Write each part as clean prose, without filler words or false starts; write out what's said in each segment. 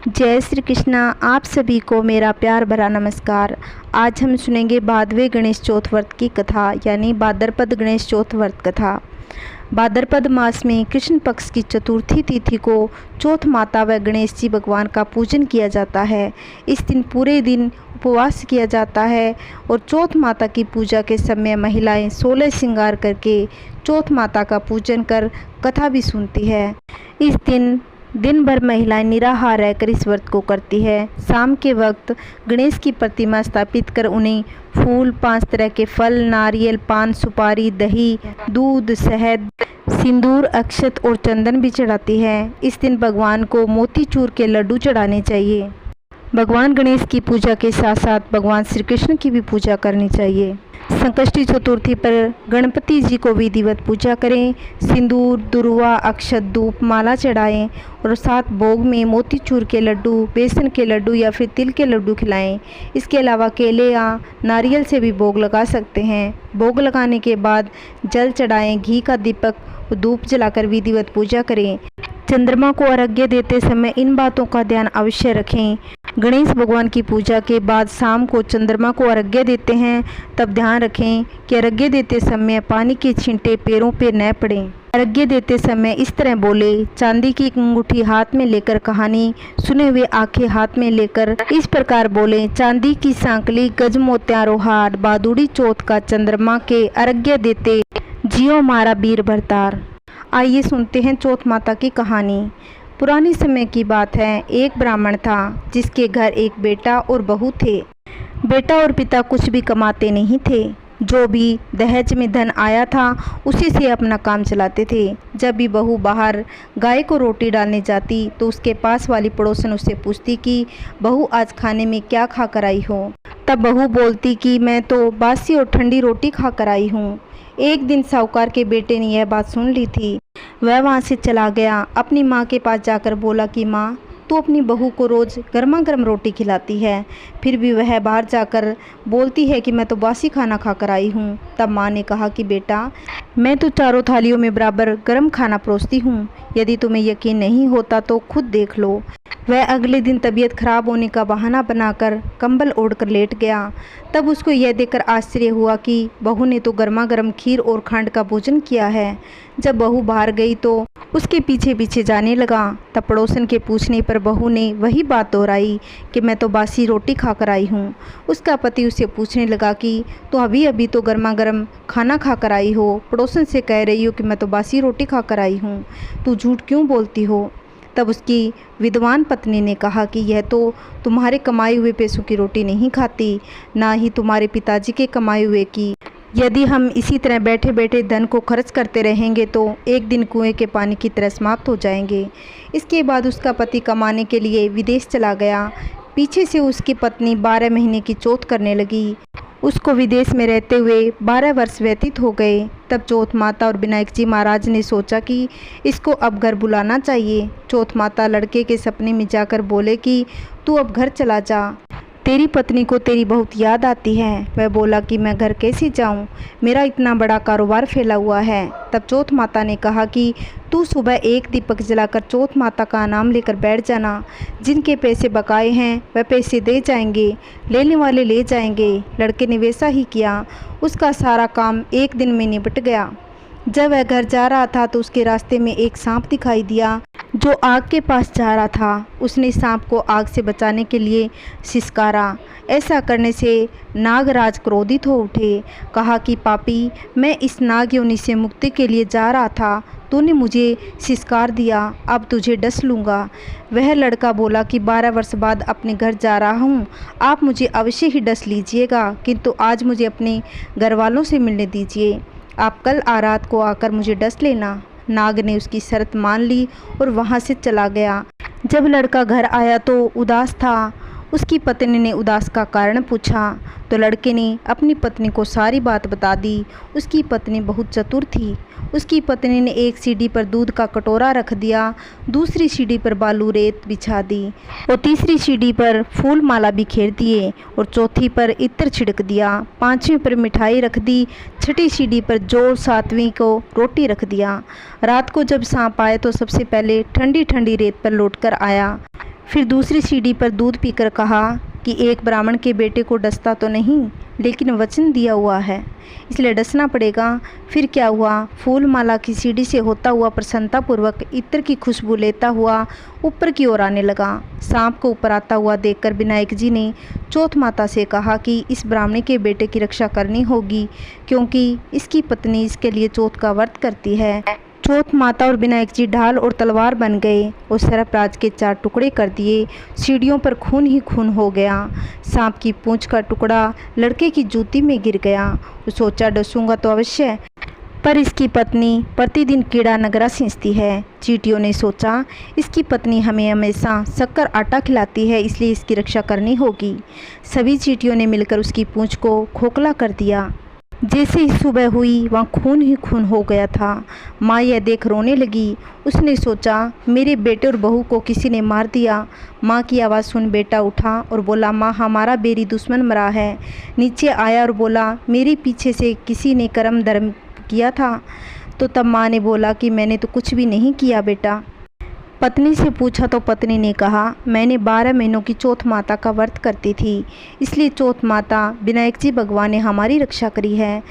जय श्री कृष्णा। आप सभी को मेरा प्यार भरा नमस्कार। आज हम सुनेंगे भादवे गणेश चौथ व्रत की कथा, यानी भाद्रपद गणेश चौथ व्रत कथा। भाद्रपद मास में कृष्ण पक्ष की चतुर्थी तिथि को चौथ माता व गणेश जी भगवान का पूजन किया जाता है। इस दिन पूरे दिन उपवास किया जाता है और चौथ माता की पूजा के समय महिलाएं 16 श्रृंगार करके चौथ माता का पूजन कर कथा भी सुनती है। इस दिन भर महिलाएं निराहार रहकर इस व्रत को करती है। शाम के वक्त गणेश की प्रतिमा स्थापित कर उन्हें फूल, 5 तरह के फल, नारियल, पान, सुपारी, दही, दूध, शहद, सिंदूर, अक्षत और चंदन भी चढ़ाती है। इस दिन भगवान को मोतीचूर के लड्डू चढ़ाने चाहिए। भगवान गणेश की पूजा के साथ साथ भगवान श्री कृष्ण की भी पूजा करनी चाहिए। संकष्टी चतुर्थी पर गणपति जी को विधिवत पूजा करें। सिंदूर, दुर्वा, अक्षत, धूप, माला चढ़ाएं और साथ भोग में मोतीचूर के लड्डू, बेसन के लड्डू या फिर तिल के लड्डू खिलाएं। इसके अलावा केले या नारियल से भी भोग लगा सकते हैं। भोग लगाने के बाद जल चढ़ाएं, घी का दीपक, धूप जलाकर विधिवत पूजा करें। चंद्रमा को अर्घ्य देते समय इन बातों का ध्यान अवश्य रखें। गणेश भगवान की पूजा के बाद शाम को चंद्रमा को अर्घ्य देते हैं, तब ध्यान रखें कि अर्घ्य देते समय पानी के छींटे पैरों पर न पड़ें। अर्घ्य देते समय इस तरह बोले, चांदी की अंगूठी हाथ में लेकर कहानी सुने हुए आंखें हाथ में लेकर इस प्रकार बोले, चांदी की सांकली, गज मोत्यारो हार, बादुड़ी चौथ का चंद्रमा के अर्घ्य देते, जियो मारा वीर भरतार। आइए सुनते हैं चौथ माता की कहानी। पुराने समय की बात है। एक ब्राह्मण था जिसके घर एक बेटा और बहू थे। बेटा और पिता कुछ भी कमाते नहीं थे। जो भी दहेज में धन आया था उसी से अपना काम चलाते थे। जब भी बहू बाहर गाय को रोटी डालने जाती तो उसके पास वाली पड़ोसन उससे पूछती कि बहू आज खाने में क्या खा कर आई हो। तब बहू बोलती कि मैं तो बासी और ठंडी रोटी खा कर आई हूँ। एक दिन साहूकार के बेटे ने यह बात सुन ली थी। वह वहाँ से चला गया। अपनी माँ के पास जाकर बोला कि माँ, तू अपनी बहू को रोज़ गर्मा गर्म रोटी खिलाती है, फिर भी वह बाहर जाकर बोलती है कि मैं तो बासी खाना खाकर आई हूँ। तब माँ ने कहा कि बेटा, मैं तो चारों थालियों में बराबर गर्म खाना परोसती हूँ। यदि तुम्हें यकीन नहीं होता तो खुद देख लो। वह अगले दिन तबीयत खराब होने का बहाना बनाकर कंबल ओढ़कर लेट गया। तब उसको यह देखकर आश्चर्य हुआ कि बहू ने तो गर्मा गर्म खीर और खांड का भोजन किया है। जब बहू बाहर गई तो उसके पीछे पीछे जाने लगा। तब पड़ोसन के पूछने पर बहू ने वही बात दोहराई कि मैं तो बासी रोटी खाकर आई हूँ। उसका पति उससे पूछने लगा कि तो अभी अभी तो गर्मा गर्म खाना खाकर आई हो, पड़ोसन से कह रही हो कि मैं तो बासी रोटी खाकर आई हूँ, तू झूठ क्यों बोलती हो। तब उसकी विद्वान पत्नी ने कहा कि यह तो तुम्हारे कमाए हुए पैसों की रोटी नहीं खाती, ना ही तुम्हारे पिताजी के कमाए हुए की। यदि हम इसी तरह बैठे बैठे धन को खर्च करते रहेंगे तो एक दिन कुएं के पानी की तरह समाप्त हो जाएंगे। इसके बाद उसका पति कमाने के लिए विदेश चला गया। पीछे से उसकी पत्नी 12 महीने की चौथ करने लगी। उसको विदेश में रहते हुए 12 वर्ष व्यतीत हो गए। तब चौथ माता और विनायक जी महाराज ने सोचा कि इसको अब घर बुलाना चाहिए। चौथ माता लड़के के सपने में जाकर बोले कि तू अब घर चला जा, तेरी पत्नी को तेरी बहुत याद आती है। वह बोला कि मैं घर कैसे जाऊं, मेरा इतना बड़ा कारोबार फैला हुआ है। तब चौथ माता ने कहा कि तू सुबह एक दीपक जलाकर चौथ माता का नाम लेकर बैठ जाना। जिनके पैसे बकाए हैं वह पैसे दे जाएंगे, लेने वाले ले जाएंगे। लड़के ने वैसा ही किया। उसका सारा काम एक दिन में निपट गया। जब वह घर जा रहा था तो उसके रास्ते में एक सांप दिखाई दिया जो आग के पास जा रहा था। उसने सांप को आग से बचाने के लिए सिसकारा। ऐसा करने से नागराज क्रोधित हो उठे। कहा कि पापी, मैं इस नाग योनि से मुक्ति के लिए जा रहा था, तूने मुझे सिसकार दिया, अब तुझे डस लूँगा। वह लड़का बोला कि 12 वर्ष बाद अपने घर जा रहा हूँ, आप मुझे अवश्य ही डस लीजिएगा, किंतु आज मुझे अपने घर वालों से मिलने दीजिए। आप कल रात को आकर मुझे डस लेना। नाग ने उसकी शर्त मान ली और वहाँ से चला गया। जब लड़का घर आया तो उदास था। उसकी पत्नी ने उदास का कारण पूछा तो लड़के ने अपनी पत्नी को सारी बात बता दी। उसकी पत्नी बहुत चतुर थी। उसकी पत्नी ने एक सीढ़ी पर दूध का कटोरा रख दिया, दूसरी सीढ़ी पर बालू रेत बिछा दी और तीसरी सीढ़ी पर फूल माला बिखेर दिए और चौथी पर इत्र छिड़क दिया, पांचवीं पर मिठाई रख दी, छठी सीढ़ी पर जौ, सातवीं को रोटी रख दिया। रात को जब सांप आए तो सबसे पहले ठंडी ठंडी रेत पर लौटकर आया। फिर दूसरी सीढ़ी पर दूध पीकर कहा कि एक ब्राह्मण के बेटे को डसता तो नहीं, लेकिन वचन दिया हुआ है, इसलिए डसना पड़ेगा। फिर क्या हुआ, फूल माला की सीढ़ी से होता हुआ प्रसन्नतापूर्वक इत्र की खुशबू लेता हुआ ऊपर की ओर आने लगा। सांप को ऊपर आता हुआ देखकर विनायक जी ने चौथ माता से कहा कि इस ब्राह्मणी के बेटे की रक्षा करनी होगी, क्योंकि इसकी पत्नी इसके लिए चौथ का व्रत करती है। चौथ माता और विनायक जी ढाल और तलवार बन गए और सर्पराज के 4 टुकड़े कर दिए। सीढ़ियों पर खून ही खून हो गया। सांप की पूंछ का टुकड़ा लड़के की जूती में गिर गया। वो सोचा डसूंगा तो अवश्य, पर इसकी पत्नी प्रतिदिन कीड़ा नगरा सींचती है। चींटियों ने सोचा इसकी पत्नी हमें हमेशा शक्कर आटा खिलाती है, इसलिए इसकी रक्षा करनी होगी। सभी चींटियों ने मिलकर उसकी पूंछ को खोखला कर दिया। जैसे ही सुबह हुई वहाँ खून ही खून हो गया था। माँ यह देख रोने लगी। उसने सोचा मेरे बेटे और बहू को किसी ने मार दिया। माँ की आवाज़ सुन बेटा उठा और बोला माँ हमारा बेरी दुश्मन मरा है। नीचे आया और बोला मेरे पीछे से किसी ने कर्म धर्म किया था। तो तब माँ ने बोला कि मैंने तो कुछ भी नहीं किया बेटा। पत्नी से पूछा तो पत्नी ने कहा मैंने 12 महीनों की चौथ माता का व्रत करती थी, इसलिए चौथ माता विनायक जी भगवान ने हमारी रक्षा करी है।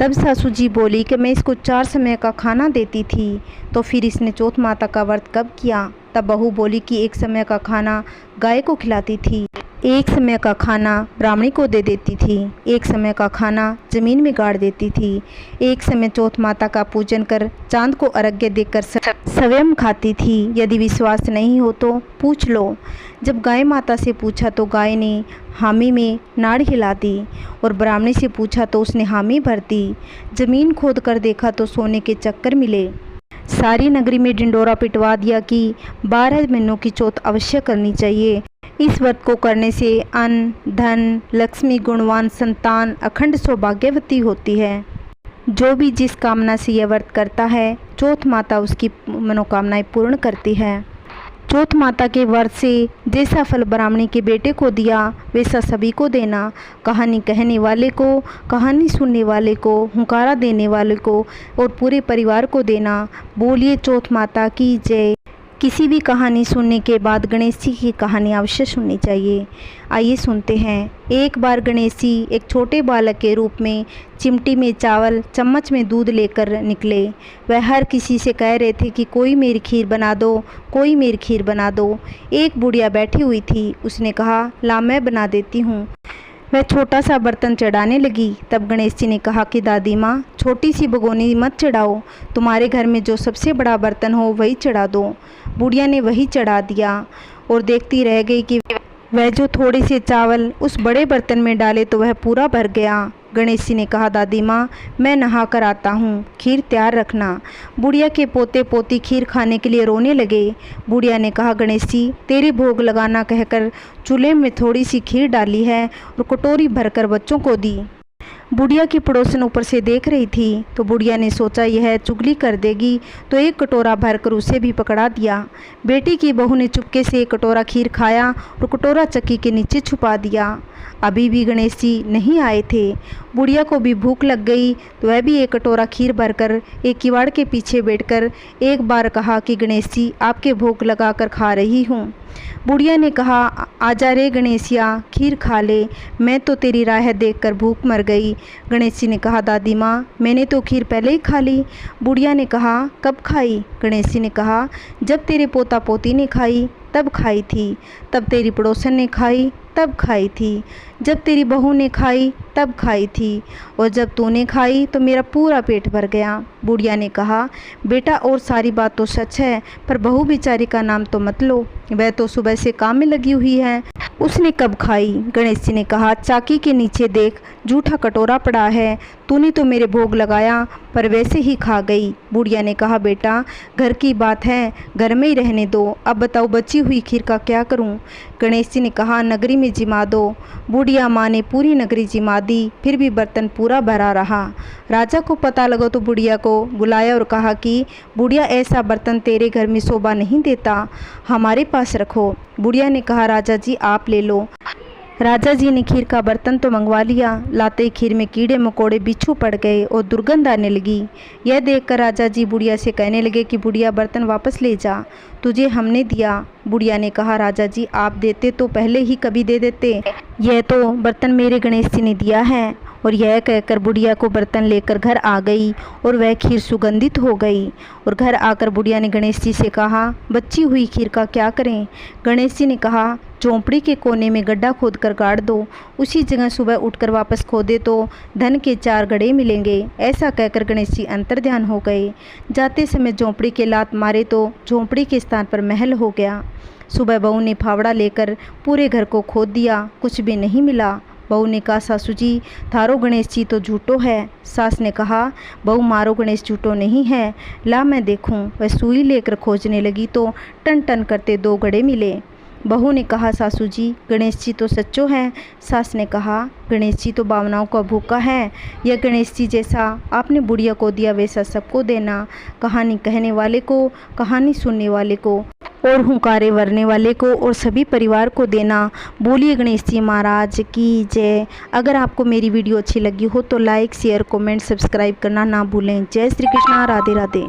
तब सासू जी बोली कि मैं इसको 4 समय का खाना देती थी, तो फिर इसने चौथ माता का व्रत कब किया? तब बहू बोली कि 1 समय का खाना गाय को खिलाती थी, 1 समय का खाना ब्राह्मणी को दे देती थी, 1 समय का खाना जमीन में गाड़ देती थी, 1 समय चौथ माता का पूजन कर चांद को अर्घ्य देकर स्वयं खाती थी। यदि विश्वास नहीं हो तो पूछ लो। जब गाय माता से पूछा तो गाय ने हामी में नाड़ हिला दी और ब्राह्मणी से पूछा तो उसने हामी भर दी। जमीन खोद कर देखा तो सोने के चक्कर मिले। सारी नगरी में ढिंडोरा पिटवा दिया कि 12 महीनों की चौथ अवश्य करनी चाहिए। इस व्रत को करने से अन्न धन लक्ष्मी गुणवान संतान अखंड सौभाग्यवती होती है। जो भी जिस कामना से यह व्रत करता है चौथ माता उसकी मनोकामनाएं पूर्ण करती है। चौथ माता के व्रत से जैसा फल ब्राह्मणी के बेटे को दिया वैसा सभी को देना। कहानी कहने वाले को, कहानी सुनने वाले को, हुंकारा देने वाले को और पूरे परिवार को देना। बोलिए चौथ माता की जय। किसी भी कहानी सुनने के बाद गणेश जी की कहानी अवश्य सुननी चाहिए। आइए सुनते हैं। एक बार गणेश जी एक छोटे बालक के रूप में चिमटी में चावल चम्मच में दूध लेकर निकले। वह हर किसी से कह रहे थे कि कोई मेरी खीर बना दो, कोई मेरी खीर बना दो। एक बुढ़िया बैठी हुई थी, उसने कहा ला मैं बना देती हूँ। वह छोटा सा बर्तन चढ़ाने लगी। तब गणेश जी ने कहा कि दादी माँ छोटी सी भगोनी मत चढ़ाओ, तुम्हारे घर में जो सबसे बड़ा बर्तन हो वही चढ़ा दो। बुढ़िया ने वही चढ़ा दिया और देखती रह गई कि वह जो थोड़े से चावल उस बड़े बर्तन में डाले तो वह पूरा भर गया। गणेश जी ने कहा दादी माँ मैं नहा कर आता हूँ, खीर तैयार रखना। बुढ़िया के पोते पोती खीर खाने के लिए रोने लगे। बुढ़िया ने कहा गणेश जी तेरे भोग लगाना कहकर चूल्हे में थोड़ी सी खीर डाली है और कटोरी भरकर बच्चों को दी। बुढ़िया की पड़ोसन ऊपर से देख रही थी तो बुढ़िया ने सोचा यह चुगली कर देगी, तो एक कटोरा भरकर उसे भी पकड़ा दिया। बेटी की बहू ने चुपके से एक कटोरा खीर खाया और कटोरा चक्की के नीचे छुपा दिया। अभी भी गणेश जी नहीं आए थे। बुढ़िया को भी भूख लग गई तो वह भी एक कटोरा खीर भरकर एक किवाड़ के पीछे बैठकर एक बार कहा कि गणेश जी आपके भोग लगाकर खा रही हूँ। बुढ़िया ने कहा आजा रे गणेशिया खीर खा ले, मैं तो तेरी राह देखकर भूख मर गई। गणेश जी ने कहा दादी माँ मैंने तो खीर पहले ही खा ली। बुढ़िया ने कहा कब खाई? गणेश जी ने कहा जब तेरे पोता पोती ने खाई तब खाई थी, तब तेरी पड़ोसन ने खाई तब खाई थी, जब तेरी बहू ने खाई तब खाई थी, और जब तूने खाई तो मेरा पूरा पेट भर गया। बुढ़िया ने कहा बेटा और सारी बात तो सच है, पर बहू बेचारी का नाम तो मत लो, वह तो सुबह से काम में लगी हुई है, उसने कब खाई? गणेश जी ने कहा चाकी के नीचे देख जूठा कटोरा पड़ा है, तूने तो मेरे भोग लगाया पर वैसे ही खा गई। बुढ़िया ने कहा बेटा घर की बात है, घर में ही रहने दो, अब बताओ बची हुई खीर का क्या करूं? गणेश जी ने कहा नगरी में जिमा दो। बुढ़िया माँ ने पूरी नगरी जिमा दी, फिर भी बर्तन पूरा भरा रहा। राजा को पता लगा तो बुढ़िया को बुलाया और कहा कि बुढ़िया ऐसा बर्तन तेरे घर में शोभा नहीं देता, हमारे पास रखो। बुढ़िया ने कहा राजा जी आप ले लो। राजा जी ने खीर का बर्तन तो मंगवा लिया, लाते ही खीर में कीड़े मकोड़े बिच्छू पड़ गए और दुर्गंध आने लगी। यह देखकर राजा जी बुढ़िया से कहने लगे कि बुढ़िया बर्तन वापस ले जा, तुझे हमने दिया। बुढ़िया ने कहा, राजा जी आप देते तो पहले ही कभी दे देते, यह तो बर्तन मेरे गणेश जी ने दिया है। और यह कहकर बुढ़िया को बर्तन लेकर घर आ गई और वह खीर सुगंधित हो गई। और घर आकर बुढ़िया ने गणेश जी से कहा, बची हुई खीर का क्या करें। गणेश जी ने कहा, झोंपड़ी के कोने में गड्ढा खोद कर गाड़ दो, उसी जगह सुबह उठकर वापस खोदे तो धन के 4 घड़े मिलेंगे। ऐसा कहकर गणेश जी अंतर्ध्यान हो गए। जाते समय झोंपड़ी के लात मारे तो झोंपड़ी के स्थान पर महल हो गया। सुबह बहू ने फावड़ा लेकर पूरे घर को खोद दिया, कुछ भी नहीं मिला। बहू ने कहा, सासू जी थारो गणेश जी तो झूठो है। सास ने कहा, बहू मारो गणेश झूठो नहीं है, ला मैं देखूं। वह सुई लेकर खोजने लगी तो टन टन करते 2 घड़े मिले। बहू ने कहा, सासू जी गणेश जी तो सच्चो है। सास ने कहा, गणेश जी तो भावनाओं का भूखा है, यह गणेश जी जैसा आपने बुढ़िया को दिया वैसा सबको देना, कहानी कहने वाले को, कहानी सुनने वाले को और हुंकारे भरने वाले को और सभी परिवार को देना। बोलिए गणेश जी महाराज की जय। अगर आपको मेरी वीडियो अच्छी लगी हो तो लाइक शेयर कमेंट सब्सक्राइब करना ना भूलें। जय श्री कृष्णा, राधे राधे।